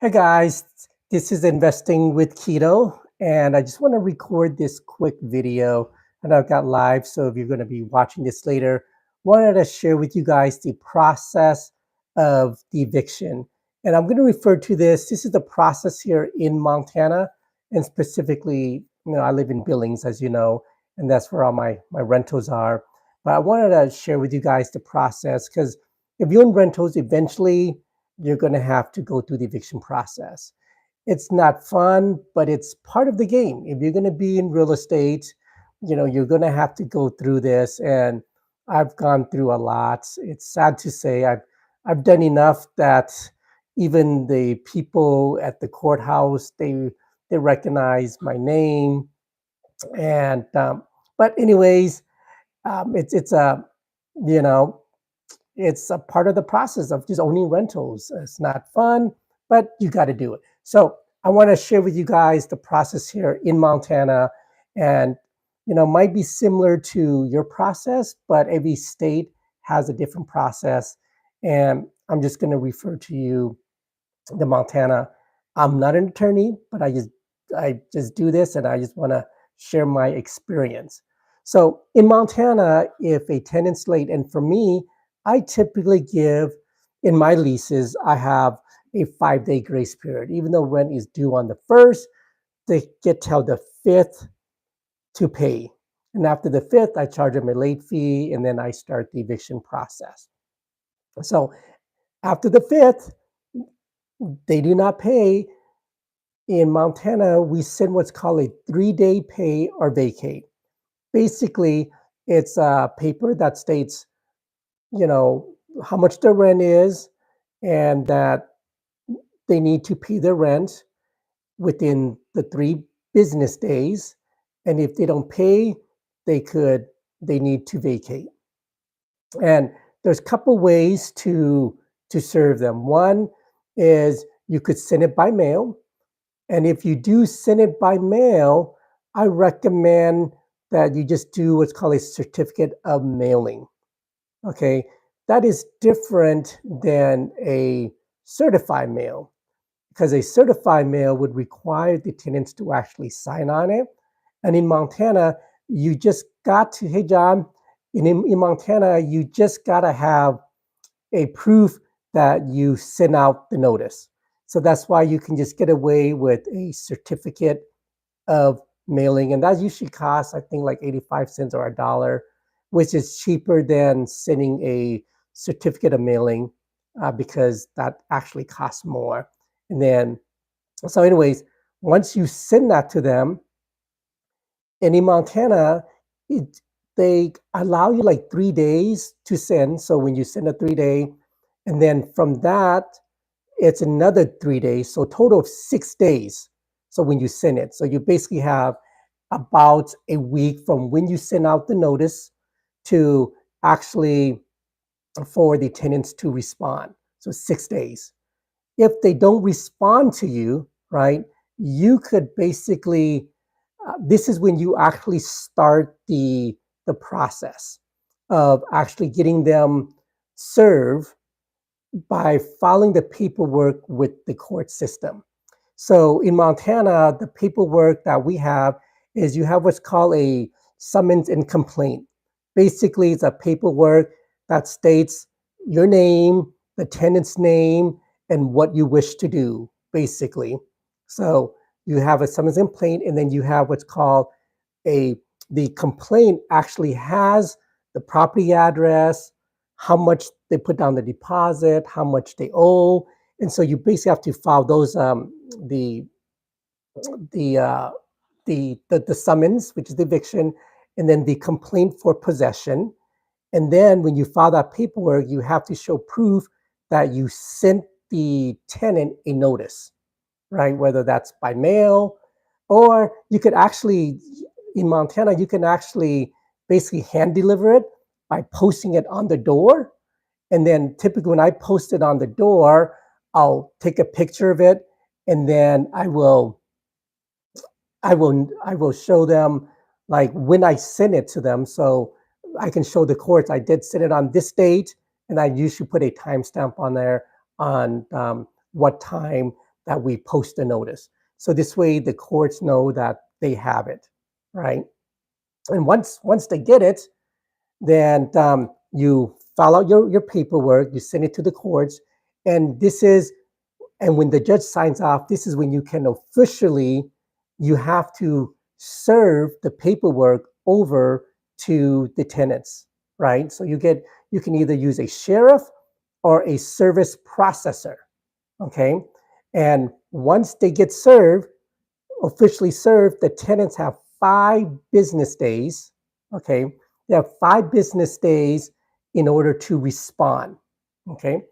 Hey guys, this is Investing with Quito, and I just want to record this quick video. And I've got live, so if you're going to be watching this later, wanted to share with you guys the process of the eviction. And I'm going to refer to this. This is the process here in Montana, and specifically, I live in Billings, as you know, and that's where all my rentals are. But I wanted to share with you guys the process because if you're in rentals, eventually you're going to have to go through the eviction process. It's not fun, but it's part of the game. If you're going to be in real estate, you're going to have to go through this. And I've gone through a lot. It's sad to say I've done enough that even the people at the courthouse, they recognize my name. And but anyways, it's a you know it's a part of the process of just owning rentals. It's not fun, but you got to do it. So I want to share with you guys the process here in Montana, and might be similar to your process, but every state has a different process. And I'm just going to refer to you the Montana. I'm not an attorney, but I just do this, and I just want to share my experience. So in Montana, if a tenant's late, and for me, I typically give in my leases, I have a 5-day grace period. Even though rent is due on the first, they get till the fifth to pay. And after the fifth, I charge them a late fee, and then I start the eviction process. So after the fifth, they do not pay. In Montana, we send what's called a 3-day pay or vacate. Basically, it's a paper that states, you know, how much the rent is and that they need to pay their rent within the 3 business days. And if they don't pay, they need to vacate. And there's a couple ways to serve them. One is you could send it by mail. And if you do send it by mail, I recommend that you just do what's called a certificate of mailing. Okay, that is different than a certified mail because a certified mail would require the tenants to actually sign on it. And in Montana, you just got to, hey, John, in Montana, you just got to have a proof that you sent out the notice. So that's why you can just get away with a certificate of mailing. And that usually costs, I think, like 85 cents or $1, which is cheaper than sending a certificate of mailing because that actually costs more. And then, so anyways, once you send that to them, and in Montana, they allow you like 3 days to send. So when you send a 3-day, and then from that, it's another 3 days. So total of 6 days. So when you send it, so you basically have about a week from when you send out the notice to actually for the tenants to respond. So 6 days. If they don't respond to you, right, you could basically, this is when you actually start the process of actually getting them served by filing the paperwork with the court system. So in Montana, the paperwork that we have is you have what's called a summons and complaint. Basically, it's a paperwork that states your name, the tenant's name, and what you wish to do, basically. So you have a summons and complaint, and then you have what's called the complaint actually has the property address, how much they put down the deposit, how much they owe. And so you basically have to file those the the uh, the summons, which is the eviction, and then the complaint for possession. And then when you file that paperwork, you have to show proof that you sent the tenant a notice, right? Whether that's by mail, or you could actually, in Montana, you can actually basically hand deliver it by posting it on the door. And then typically when I post it on the door, I'll take a picture of it, and then I will show them like when I send it to them. So I can show the courts I did send it on this date, and I usually put a timestamp on there on what time that we post a notice. So this way the courts know that they have it, right? And once they get it, then you file out your paperwork, you send it to the courts, and when the judge signs off, this is when you can officially, you have to serve the paperwork over to the tenants, right? So you can either use a sheriff or a service processor, okay? And once they get officially served, the tenants have 5 business days, okay? They have 5 business days in order to respond, okay?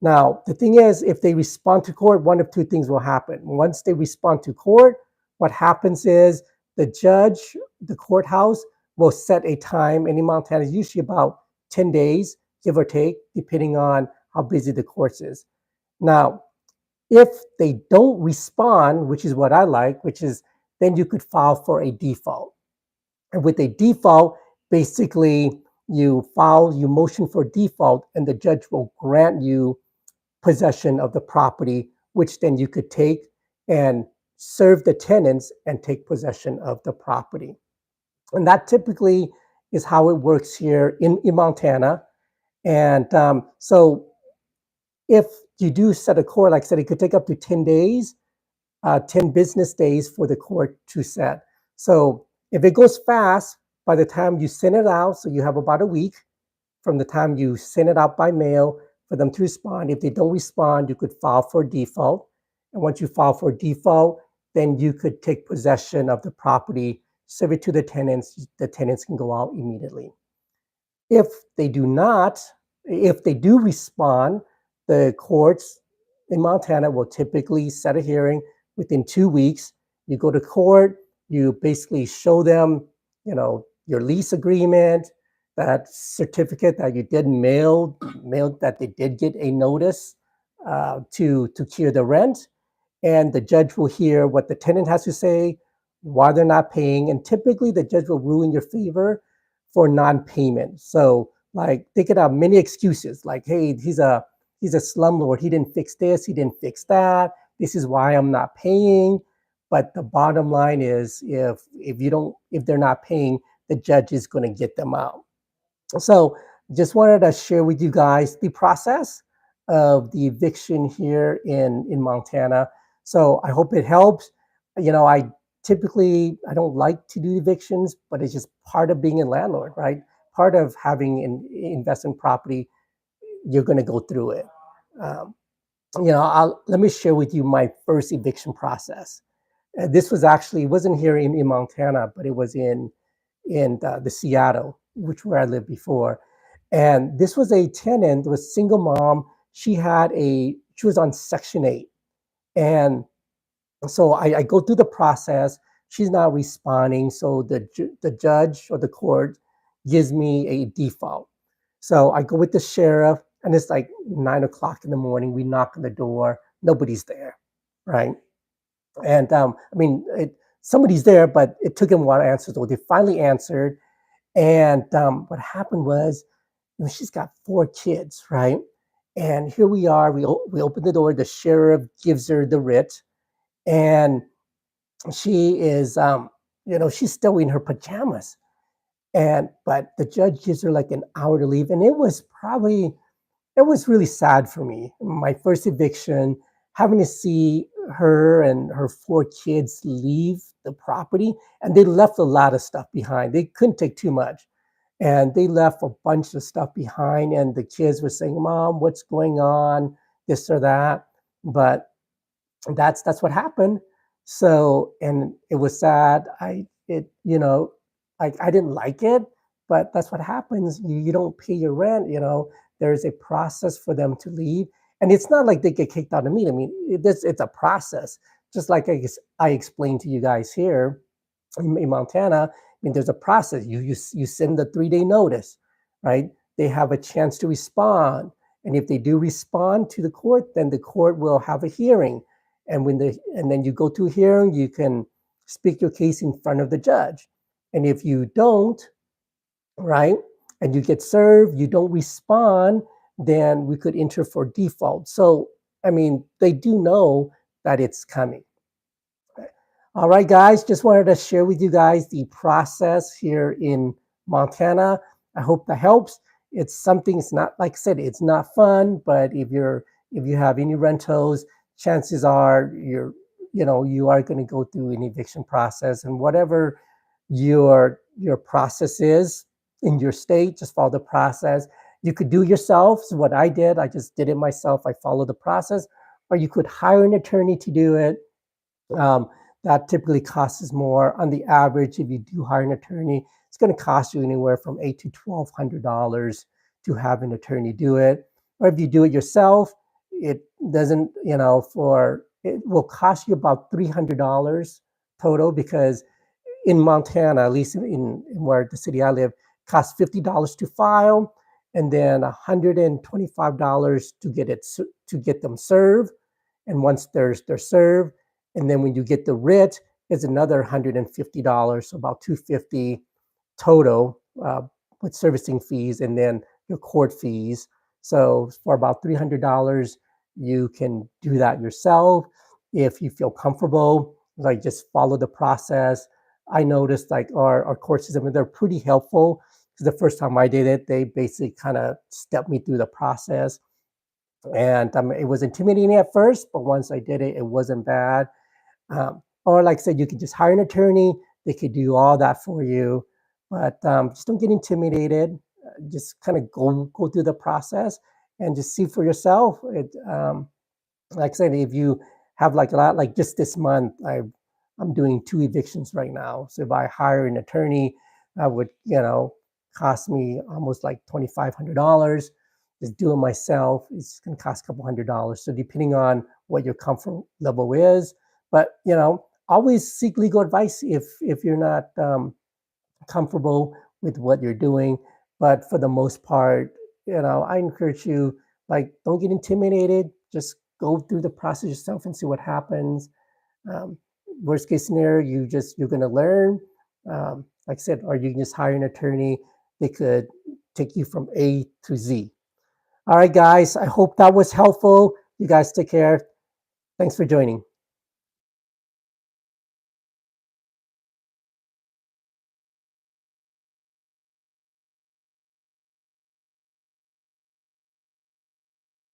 Now, the thing is, if they respond to court, one of two things will happen. Once they respond to court, what happens is the judge, the courthouse, will set a time, and in Montana, is usually about 10 days, give or take, depending on how busy the courts is. Now, if they don't respond, which is what I like, which is then you could file for a default. And with a default, basically you motion for default, and the judge will grant you possession of the property, which then you could take and serve the tenants and take possession of the property. And that typically is how it works here in Montana. And so if you do set a court, like I said, it could take up to 10 days, 10 business days for the court to set. So if it goes fast, by the time you send it out, so you have about a week from the time you send it out by mail for them to respond. If they don't respond, you could file for default. And once you file for default, then you could take possession of the property, serve it to the tenants. The tenants can go out immediately. If they do not, if they do respond, the courts in Montana will typically set a hearing within 2 weeks. You go to court, you basically show them, your lease agreement, that certificate that you did mail that they did get a notice to clear the rent, and the judge will hear what the tenant has to say, why they're not paying, and typically the judge will rule in your favor for non-payment. So like they could have many excuses, like, hey, he's a slumlord, he didn't fix this, he didn't fix that, this is why I'm not paying. But the bottom line is, if they're not paying, the judge is going to get them out. So just wanted to share with you guys the process of the eviction here in Montana. So I hope it helps. I don't like to do evictions, but it's just part of being a landlord, right? Part of having an investment property, you're going to go through it. Let me share with you my first eviction process. This was actually, it wasn't here in Montana, but it was in the Seattle, which where I lived before. And this was a tenant, was a single mom. She was on Section 8. And so I go through the process. She's not responding. So the judge or the court gives me a default. So I go with the sheriff, and it's like 9 o'clock in the morning. We knock on the door. Nobody's there, right? And somebody's there, but it took him a while to answer. So they finally answered. And what happened was, she's got 4 kids, right? And here we are. We open the door. The sheriff gives her the writ, and she is, she's still in her pajamas. But the judge gives her like an hour to leave, and it was really sad for me. My first eviction, having to see her and her 4 kids leave the property, and they left a lot of stuff behind. They couldn't take too much. And they left a bunch of stuff behind, and the kids were saying, "Mom, what's going on?" This or that. But that's what happened. So, and it was sad. I didn't like it, but that's what happens. You don't pay your rent. There's a process for them to leave, and it's not like they get kicked out immediately. It's a process, just like I explained to you guys here in Montana. There's a process. You send the 3-day notice, right? They have a chance to respond, and if they do respond to the court, then the court will have a hearing. And then you go to a hearing, you can speak your case in front of the judge. And if you don't, right, and you get served, you don't respond, then we could enter for default. So, they do know that it's coming. All right, guys, just wanted to share with you guys the process here in Montana. I hope that helps. It's something, it's not, like I said, it's not fun, but if you have any rentals, chances are you are going to go through an eviction process, and whatever your process is in your state, just follow the process. You could do yourself. So what I did, I just did it myself. I followed the process, or you could hire an attorney to do it. Um, that typically costs more. On the average, if you do hire an attorney, it's going to cost you anywhere from $800 to $1,200 to have an attorney do it. Or if you do it yourself, it doesn't, it will cost you about $300 total, because in Montana, at least in where the city I live, costs $50 to file, and then $125 to get them served. And once they're served, and then when you get the writ, it's another $150, so about $250 total, with servicing fees and then your court fees. So for about $300, you can do that yourself if you feel comfortable. Like, just follow the process. I noticed, like, our court system, they're pretty helpful, because the first time I did it, they basically kind of stepped me through the process. And it was intimidating at first, but once I did it, it wasn't bad. Or like I said, you could just hire an attorney. They could do all that for you, but just don't get intimidated. Just kind of go through the process and just see for yourself. Like I said, if you have like a lot, like just this month, I'm doing 2 evictions right now. So if I hire an attorney, that would, cost me almost like $2,500. Just do it myself, it's going to cost a couple $100. So depending on what your comfort level is, but always seek legal advice if you're not comfortable with what you're doing. But for the most part, I encourage you, like, don't get intimidated. Just go through the process yourself and see what happens. Um, Worst case scenario, you're going to learn. Like I said, or you can just hire an attorney. They could take you from A to Z. All right, guys. I hope that was helpful. You guys take care. Thanks for joining.